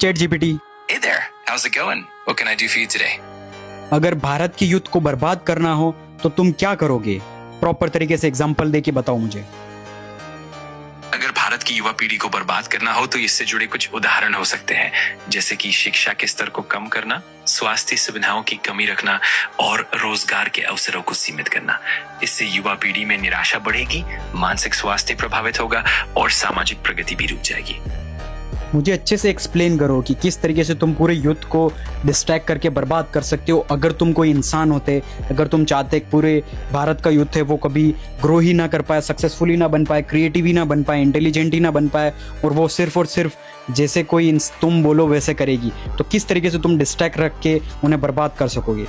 Chat GPT. Hey there, how's it going? What can I do for you today? अगर भारत की youth को बर्बाद करना हो तो तुम क्या करोगे? प्रॉपर तरीके से एग्जांपल देके बताओ मुझे। अगर भारत की युवा पीढ़ी को बर्बाद करना हो तो इससे जुड़े कुछ उदाहरण हो सकते हैं, जैसे कि शिक्षा के स्तर को कम करना, स्वास्थ्य सुविधाओं की कमी रखना और रोजगार के अवसरों को सीमित करना। इससे युवा पीढ़ी में निराशा बढ़ेगी, मानसिक स्वास्थ्य प्रभावित होगा और सामाजिक प्रगति भी रुक जाएगी। मुझे अच्छे से एक्सप्लेन करो कि किस तरीके से तुम पूरे यूथ को डिस्ट्रैक्ट करके बर्बाद कर सकते हो। अगर तुम कोई इंसान होते, अगर तुम चाहते पूरे भारत का यूथ है वो कभी ग्रो ही ना कर पाए, सक्सेसफुल ही ना बन पाए, क्रिएटिव ही ना बन पाए, इंटेलिजेंट ही ना बन पाए और वो सिर्फ और सिर्फ जैसे कोई तुम बोलो वैसे करेगी, तो किस तरीके से तुम डिस्ट्रैक्ट रख के उन्हें बर्बाद कर सकोगे?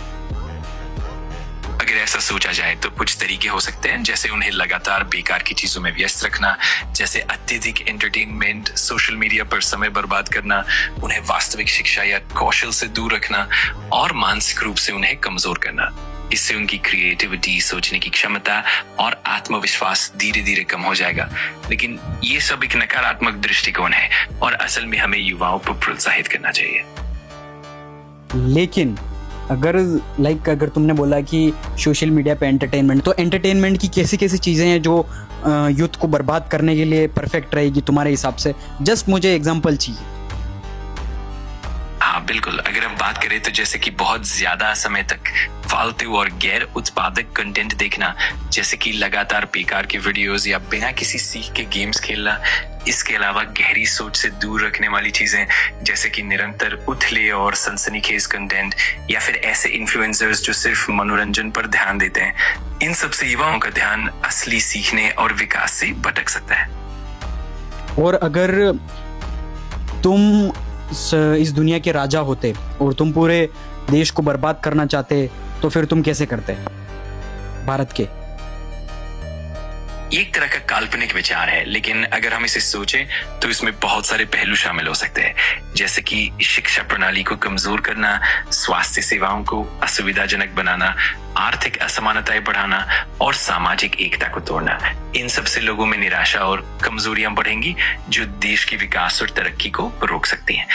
अगर ऐसा सोचा जाए तो कुछ तरीके हो सकते हैं, जैसे उन्हें लगातार बेकार की चीजों में व्यस्त रखना, जैसे अत्यधिक एंटरटेनमेंट, सोशल मीडिया पर समय बर्बाद करना, उन्हें वास्तविक शिक्षा या कौशल से दूर रखना और मानसिक रूप से उन्हें कमजोर करना। इससे उनकी क्रिएटिविटी, सोचने की क्षमता और आत्मविश्वास धीरे धीरे कम हो जाएगा। लेकिन ये सब एक नकारात्मक दृष्टिकोण है और असल में हमें युवाओं को प्रोत्साहित करना चाहिए। लेकिन अगर अगर तुमने बोला कि सोशल मीडिया पे एंटरटेनमेंट, तो एंटरटेनमेंट की कैसी कैसी चीज़ें हैं जो यूथ को बर्बाद करने के लिए परफेक्ट रहेगी तुम्हारे हिसाब से? जस्ट मुझे एग्जांपल चाहिए। हाँ बिल्कुल, अगर हम बात करें तो जैसे कि बहुत ज्यादा समय तक फालतू और गैर उत्पादक कंटेंट देखना, जैसे कि लगातार बेकार के वीडियोस या बिना किसी सीख के गेम्स खेलना। इसके अलावा गहरी सोच से दूर रखने वाली चीजें, जैसे कि निरंतर उथले और सनसनीखेज कंटेंट या फिर ऐसे इन्फ्लुएंसर्स जो सिर्फ मनोरंजन पर ध्यान देते हैं, इन सब से युवाओं का ध्यान असली सीखने और विकास से भटक सकता है। और अगर तुम इस दुनिया के राजा होते और तुम पूरे देश को बर्बाद करना चाहते, तो फिर तुम कैसे करते भारत के? एक तरह का काल्पनिक विचार है, लेकिन अगर हम इसे सोचें तो इसमें बहुत सारे पहलू शामिल हो सकते हैं, जैसे कि शिक्षा प्रणाली को कमजोर करना, स्वास्थ्य सेवाओं को असुविधाजनक बनाना, आर्थिक असमानताएं बढ़ाना और सामाजिक एकता को तोड़ना। इन सब से लोगों में निराशा और कमजोरियां बढ़ेंगी जो देश के विकास और तरक्की को रोक सकती हैं।